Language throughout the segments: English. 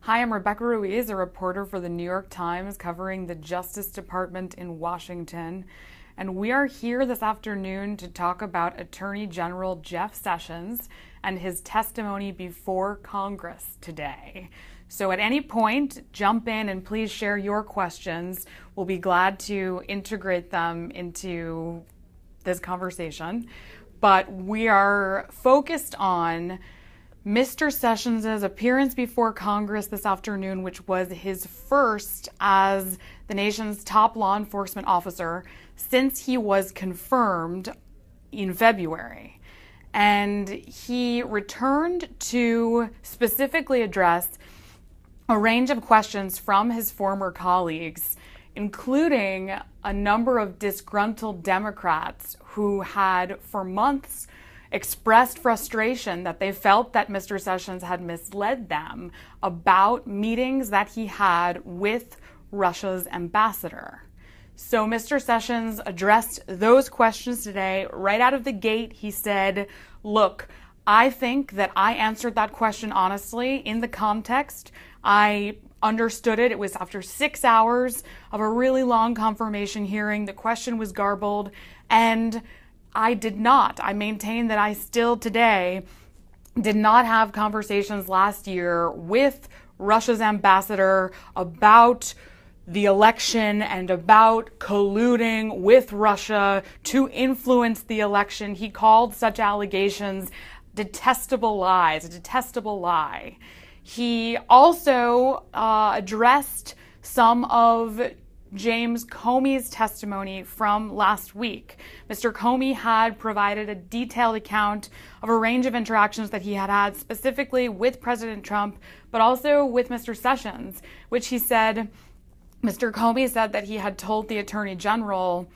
Hi, I'm Rebecca Ruiz, a reporter for the New York Times covering the Justice Department in Washington. And we are here this afternoon to talk about Attorney General Jeff Sessions and his testimony before Congress today. So at any point, jump in and please share your questions. We'll be glad to integrate them into this conversation. But we are focused on Mr. Sessions' appearance before Congress this afternoon, which was his first as the nation's top law enforcement officer since he was confirmed in February. And he returned to specifically address a range of questions from his former colleagues, including a number of disgruntled Democrats who had for months expressed frustration that they felt that Mr. Sessions had misled them about meetings that he had with Russia's ambassador. So Mr. Sessions addressed those questions today. Right out of the gate, he said, look, I think that I answered that question honestly in the context. I understood it. It was after 6 hours of a really long confirmation hearing. The question was garbled, and I did not. I maintain that I still today did not have conversations last year with Russia's ambassador about the election and about colluding with Russia to influence the election. He called such allegations detestable lies, a detestable lie. He also addressed some of James Comey's testimony from last week. Mr. Comey had provided a detailed account of a range of interactions that he had had specifically with President Trump, but also with Mr. Sessions, which he said, Mr. Comey said that he had told the Attorney General,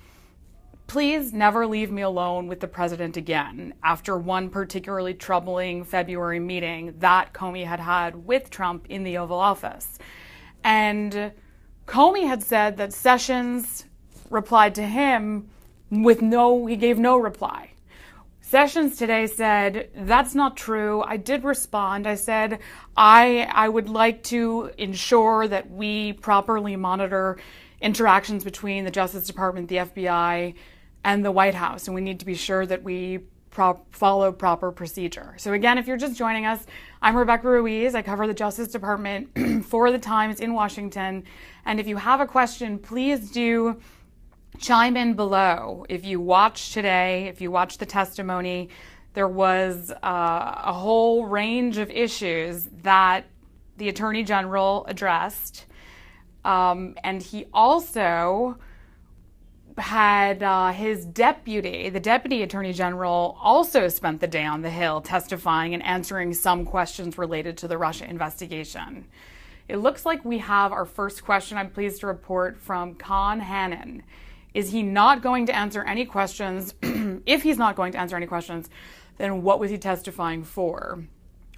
please never leave me alone with the president again, after one particularly troubling February meeting that Comey had had with Trump in the Oval Office. And Comey had said that Sessions replied to him he gave no reply. Sessions today said, that's not true. I did respond. I said, I would like to ensure that we properly monitor interactions between the Justice Department, the FBI, and the White House, and we need to be sure that we follow proper procedure. So again, if you're just joining us, I'm Rebecca Ruiz. I cover the Justice Department for the Times in Washington. And if you have a question, please do chime in below. If you watched today, if you watched the testimony, there was a whole range of issues that the Attorney General addressed. And he also had his deputy, the Deputy Attorney General, also spent the day on the Hill testifying and answering some questions related to the Russia investigation. It looks like we have our first question, I'm pleased to report, from Con Hannon. Is he not going to answer any questions? If he's not going to answer any questions, then what was he testifying for?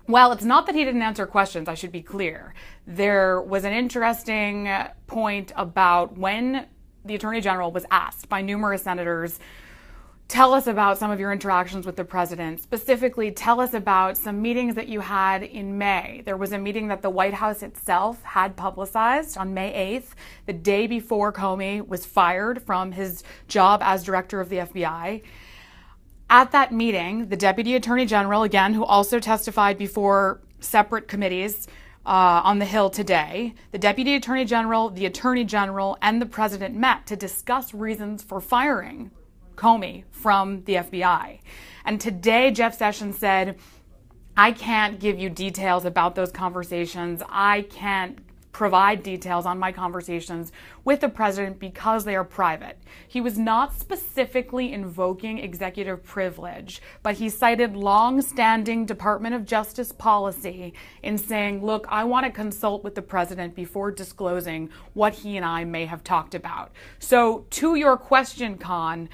Well, it's not that he didn't answer questions, I should be clear. There was an interesting point about when the Attorney General was asked by numerous senators, tell us about some of your interactions with the president. Specifically, tell us about some meetings that you had in May. There was a meeting that the White House itself had publicized on May 8th, the day before Comey was fired from his job as director of the FBI. At that meeting, the Deputy Attorney General, again, who also testified before separate committees, on the Hill today, the Deputy Attorney General, the Attorney General, and the President met to discuss reasons for firing Comey from the FBI. And today, Jeff Sessions said, I can't give you details about those conversations. I can't provide details on my conversations with the president because they are private. He was not specifically invoking executive privilege, but he cited long-standing Department of Justice policy in saying, look, I want to consult with the president before disclosing what he and I may have talked about. So to your question, Con,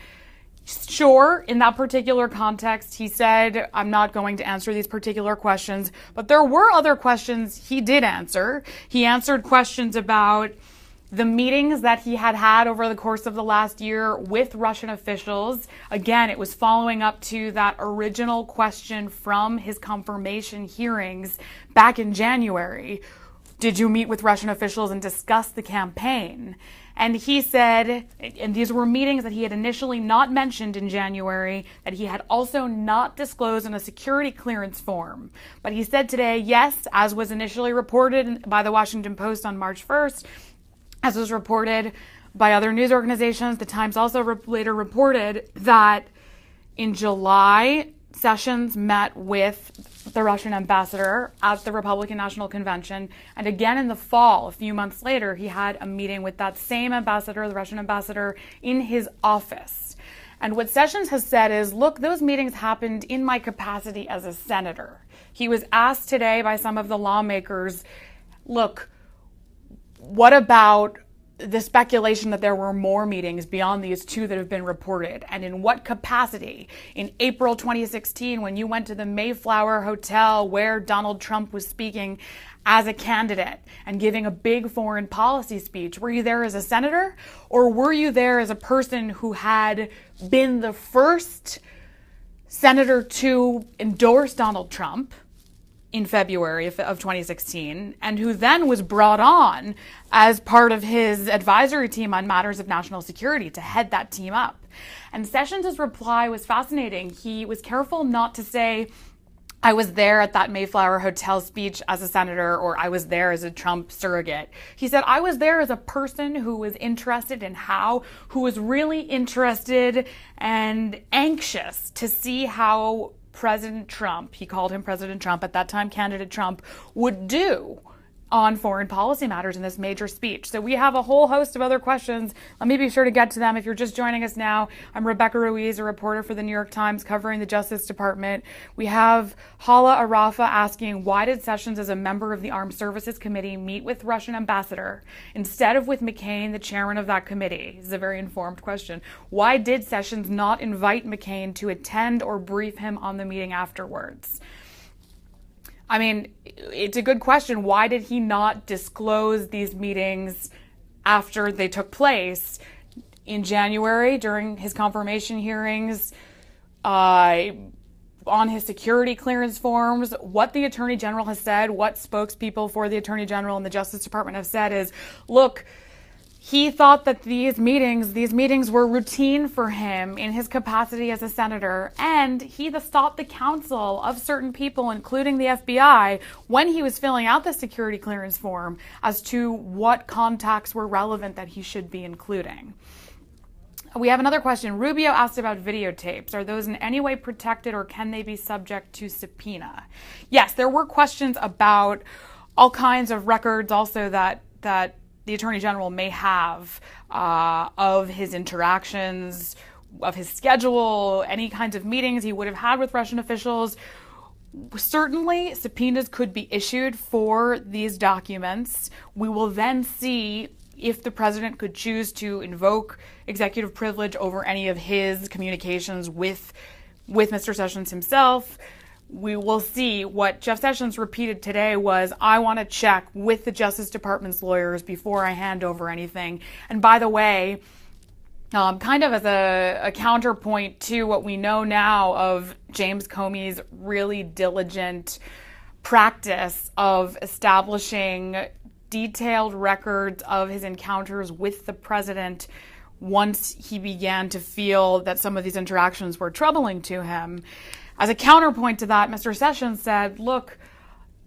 sure, in that particular context, he said, I'm not going to answer these particular questions, but there were other questions he did answer. He answered questions about the meetings that he had had over the course of the last year with Russian officials. Again, it was following up to that original question from his confirmation hearings back in January. did you meet with Russian officials and discuss the campaign? And he said, and these were meetings that he had initially not mentioned in January, that he had also not disclosed in a security clearance form. But he said today, yes, as was initially reported by the Washington Post on March 1st, as was reported by other news organizations, the Times also later reported that in July, Sessions met with the Russian ambassador at the Republican National Convention. And again in the fall, a few months later, he had a meeting with that same ambassador, the Russian ambassador, in his office. And what Sessions has said is, look, those meetings happened in my capacity as a senator. He was asked today by some of the lawmakers, look, what about the speculation that there were more meetings beyond these two that have been reported, and in what capacity? In April 2016, when you went to the Mayflower Hotel where Donald Trump was speaking as a candidate and giving a big foreign policy speech, were you there as a senator, or were you there as a person who had been the first senator to endorse Donald Trump in February of 2016, and who then was brought on as part of his advisory team on matters of national security to head that team up? And Sessions' reply was fascinating. He was careful not to say, I was there at that Mayflower Hotel speech as a senator, or I was there as a Trump surrogate. He said, I was there as a person who was interested in who was really interested and anxious to see how President Trump, he called him President Trump, at that time candidate Trump, would do on foreign policy matters in this major speech. So we have a whole host of other questions. Let me be sure to get to them. If you're just joining us now, I'm Rebecca Ruiz, a reporter for the New York Times covering the Justice Department. We have Hala Arafa asking, why did Sessions, as a member of the Armed Services Committee, meet with Russian ambassador instead of with McCain, the chairman of that committee? This is a very informed question. Why did Sessions not invite McCain to attend or brief him on the meeting afterwards? I mean, it's a good question. Why did he not disclose these meetings after they took place in January during his confirmation hearings, on his security clearance forms? What the Attorney General has said, what spokespeople for the Attorney General and the Justice Department have said is, look, he thought that these meetings were routine for him in his capacity as a senator, and he sought the counsel of certain people, including the FBI, when he was filling out the security clearance form as to what contacts were relevant that he should be including. We have another question. Rubio asked about videotapes. Are those in any way protected, or can they be subject to subpoena? Yes, there were questions about all kinds of records also that the Attorney General may have of his interactions, of his schedule, any kinds of meetings he would have had with Russian officials. Certainly, subpoenas could be issued for these documents. We will then see if the president could choose to invoke executive privilege over any of his communications with Mr. Sessions himself. We will see. What Jeff Sessions repeated today was, I want to check with the Justice Department's lawyers before I hand over anything. And by the way, kind of as a counterpoint to what we know now of James Comey's really diligent practice of establishing detailed records of his encounters with the president once he began to feel that some of these interactions were troubling to him. As a counterpoint to that, Mr. Sessions said, look,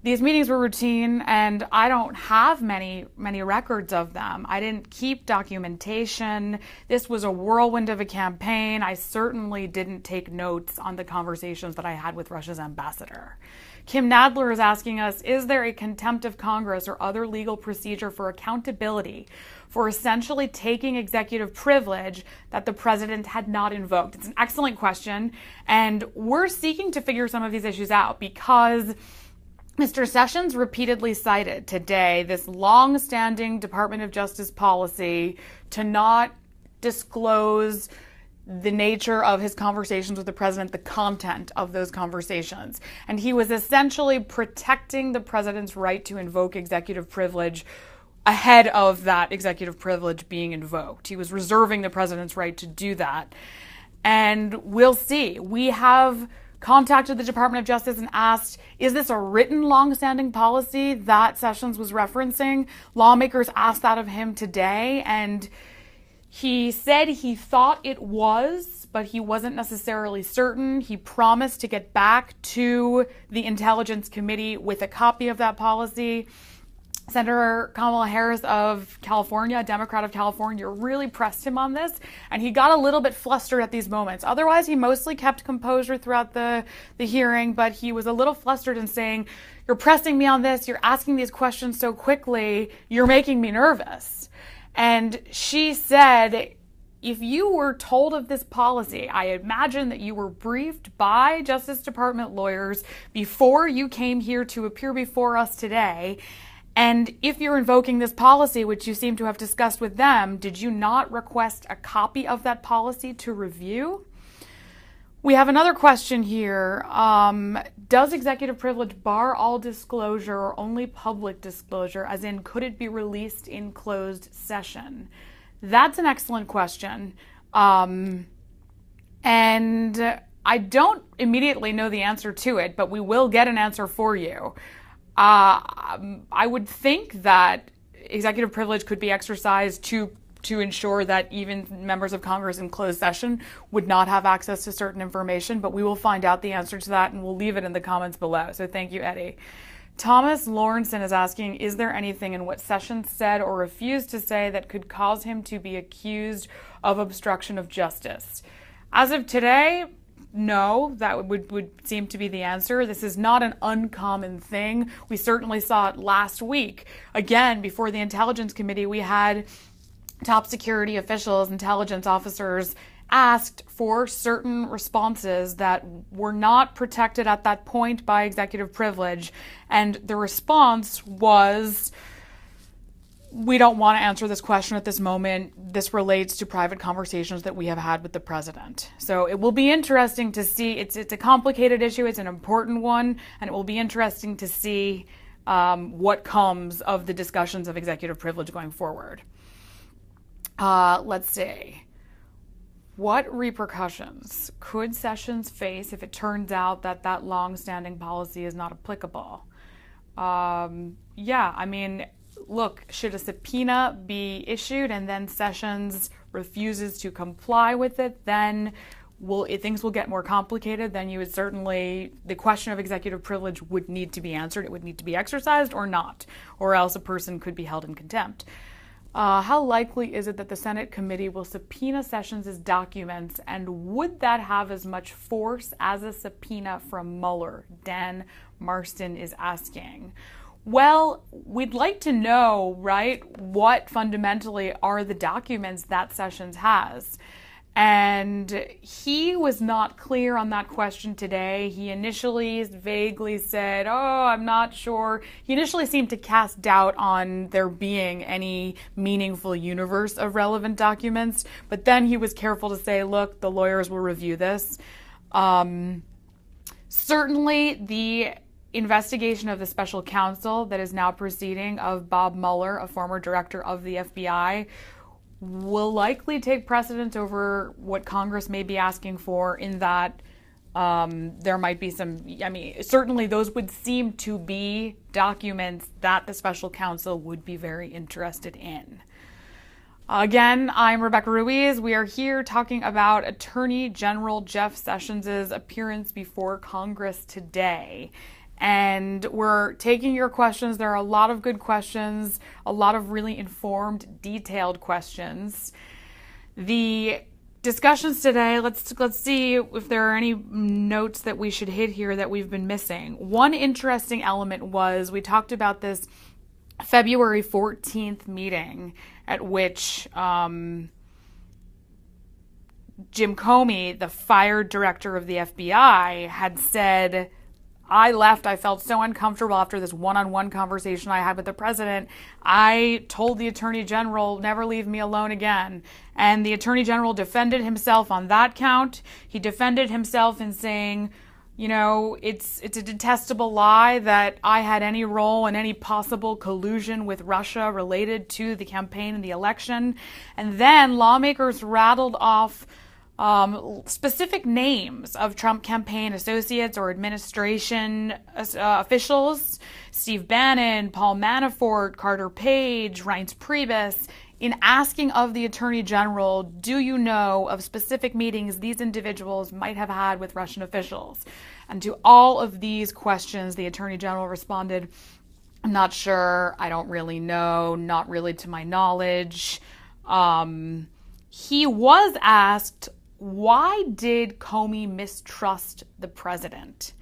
these meetings were routine and I don't have many records of them. I didn't keep documentation. This was a whirlwind of a campaign. I certainly didn't take notes on the conversations that I had with Russia's ambassador. Kim Nadler is asking us, is there a contempt of Congress or other legal procedure for accountability for essentially taking executive privilege that the president had not invoked? It's an excellent question, and we're seeking to figure some of these issues out because Mr. Sessions repeatedly cited today this long-standing Department of Justice policy to not disclose the nature of his conversations with the president, the content of those conversations. And he was essentially protecting the president's right to invoke executive privilege ahead of that executive privilege being invoked. He was reserving the president's right to do that. And we'll see. We have contacted the Department of Justice and asked, is this a written long-standing policy that Sessions was referencing? Lawmakers asked that of him today, and he said he thought it was, but he wasn't necessarily certain. He promised to get back to the Intelligence Committee with a copy of that policy. Senator Kamala Harris of California, a Democrat of California, really pressed him on this, and he got a little bit flustered at these moments. Otherwise, he mostly kept composure throughout the hearing, but he was a little flustered in saying, you're pressing me on this, you're asking these questions so quickly, you're making me nervous. And she said, if you were told of this policy, I imagine that you were briefed by Justice Department lawyers before you came here to appear before us today. And if you're invoking this policy, which you seem to have discussed with them, did you not request a copy of that policy to review? We have another question here. Does executive privilege bar all disclosure or only public disclosure, as in could it be released in closed session? That's an excellent question. And I don't immediately know the answer to it, but we will get an answer for you. I would think that executive privilege could be exercised to ensure that even members of Congress in closed session would not have access to certain information, but we will find out the answer to that and we'll leave it in the comments below. So thank you, Eddie. Thomas Lawrenson is asking, is there anything in what Sessions said or refused to say that could cause him to be accused of obstruction of justice? As of today, no, that would seem to be the answer. This is not an uncommon thing. We certainly saw it last week. Again, before the Intelligence Committee, we had top security officials, intelligence officers, asked for certain responses that were not protected at that point by executive privilege. And the response was, we don't want to answer this question at this moment. This relates to private conversations that we have had with the president. So it will be interesting to see. It's a complicated issue. It's an important one. And it will be interesting to see what comes of the discussions of executive privilege going forward. Let's see. What repercussions could Sessions face if it turns out that that long-standing policy is not applicable? Yeah, I mean, look, should a subpoena be issued and then Sessions refuses to comply with it, then things will get more complicated. Then you would certainly, the question of executive privilege would need to be answered. It would need to be exercised or not, or else a person could be held in contempt. How likely is it that the Senate committee will subpoena Sessions' documents, and would that have as much force as a subpoena from Mueller? Dan Marston is asking. Well, we'd like to know, right, what fundamentally are the documents that Sessions has. And he was not clear on that question today. He initially vaguely said, oh, I'm not sure. He initially seemed to cast doubt on there being any meaningful universe of relevant documents. But then he was careful to say, look, the lawyers will review this. Certainly the investigation of the special counsel that is now proceeding of Bob Mueller, a former director of the FBI, will likely take precedence over what Congress may be asking for, in that there might be some, I mean, certainly those would seem to be documents that the special counsel would be very interested in. Again, I'm Rebecca Ruiz. We are here talking about Attorney General Jeff Sessions' appearance before Congress today. And we're taking your questions. There are a lot of good questions, a lot of really informed, detailed questions. The discussions today, let's see if there are any notes that we should hit here that we've been missing. One interesting element was, we talked about this February 14th meeting at which Jim Comey, the fired director of the FBI, had said, I left. I felt so uncomfortable after this one-on-one conversation I had with the president. I told the Attorney General, never leave me alone again. And the Attorney General defended himself on that count. He defended himself in saying, you know, it's a detestable lie that I had any role in any possible collusion with Russia related to the campaign and the election. And then lawmakers rattled off specific names of Trump campaign associates or administration officials, Steve Bannon, Paul Manafort, Carter Page, Reince Priebus, in asking of the Attorney General, do you know of specific meetings these individuals might have had with Russian officials? And to all of these questions, the Attorney General responded, I'm not sure, I don't really know, not really to my knowledge. He was asked, why did Comey mistrust the president?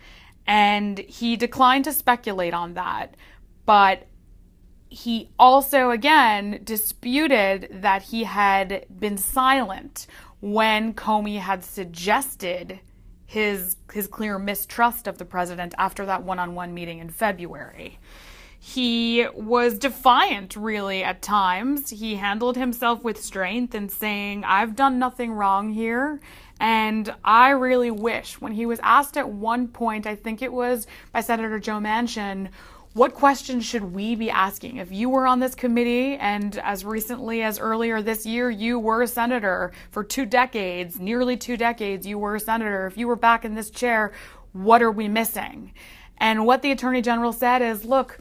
And he declined to speculate on that, but he also, again, disputed that he had been silent when Comey had suggested his clear mistrust of the president after that one-on-one meeting in February. He was defiant, really, at times. He handled himself with strength and saying, I've done nothing wrong here. And I really wish, when he was asked at one point, I think it was by Senator Joe Manchin, what questions should we be asking? If you were on this committee and as recently as earlier this year, you were a senator for 2 decades, nearly 2 decades, you were a senator. If you were back in this chair, what are we missing? And what the Attorney General said is, look,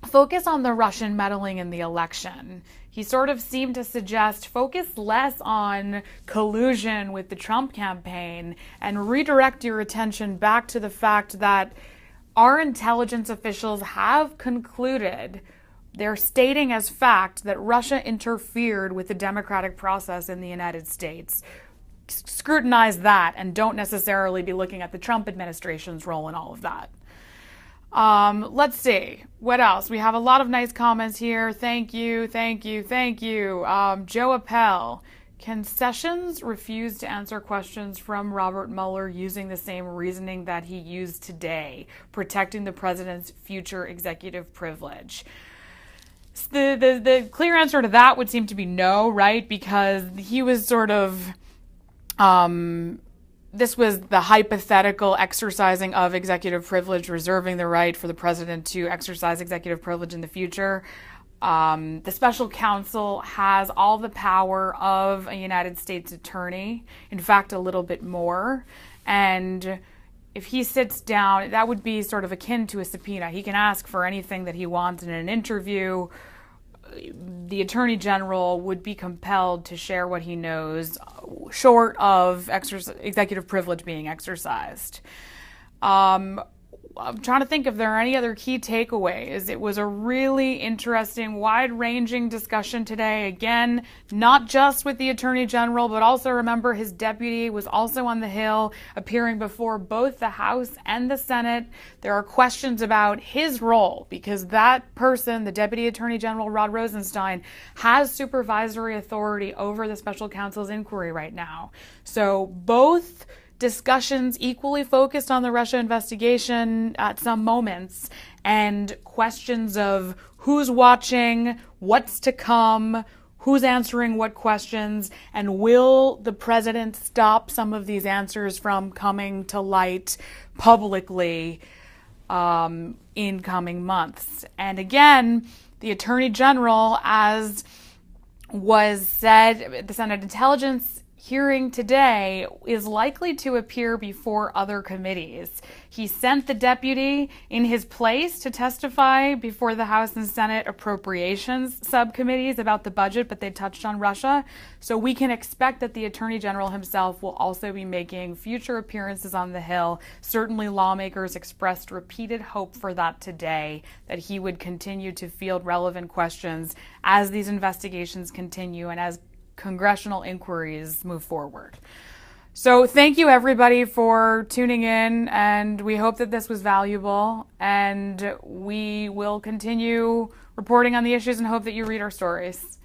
focus on the Russian meddling in the election. He sort of seemed to suggest focus less on collusion with the Trump campaign and redirect your attention back to the fact that our intelligence officials have concluded, they're stating as fact, that Russia interfered with the democratic process in the United States. Scrutinize that and don't necessarily be looking at the Trump administration's role in all of that. Let's see. What else? We have a lot of nice comments here. Thank you, thank you, thank you. Joe Appel. Can Sessions refuse to answer questions from Robert Mueller using the same reasoning that he used today, protecting the president's future executive privilege? The clear answer to that would seem to be no, right? Because he was sort of, this was the hypothetical exercising of executive privilege, reserving the right for the president to exercise executive privilege in the future. The special counsel has all the power of a United States attorney, in fact, a little bit more. And if he sits down, that would be sort of akin to a subpoena. He can ask for anything that he wants in an interview. The Attorney General would be compelled to share what he knows, short of executive privilege being exercised. I'm trying to think if there are any other key takeaways. It was a really interesting, wide-ranging discussion today. Again, not just with the Attorney General, but also remember his deputy was also on the Hill, appearing before both the House and the Senate. There are questions about his role, because that person, the Deputy Attorney General Rod Rosenstein, has supervisory authority over the special counsel's inquiry right now. So both discussions equally focused on the Russia investigation at some moments, and questions of who's watching, what's to come, who's answering what questions, and will the president stop some of these answers from coming to light publicly in coming months. And again, the Attorney General, as was said at the Senate Intelligence hearing today, is likely to appear before other committees. He sent the deputy in his place to testify before the House and Senate appropriations subcommittees about the budget, but they touched on Russia. So we can expect that the Attorney General himself will also be making future appearances on the Hill. Certainly lawmakers expressed repeated hope for that today, that he would continue to field relevant questions as these investigations continue and as congressional inquiries move forward. So thank you everybody for tuning in, and we hope that this was valuable, and we will continue reporting on the issues and hope that you read our stories.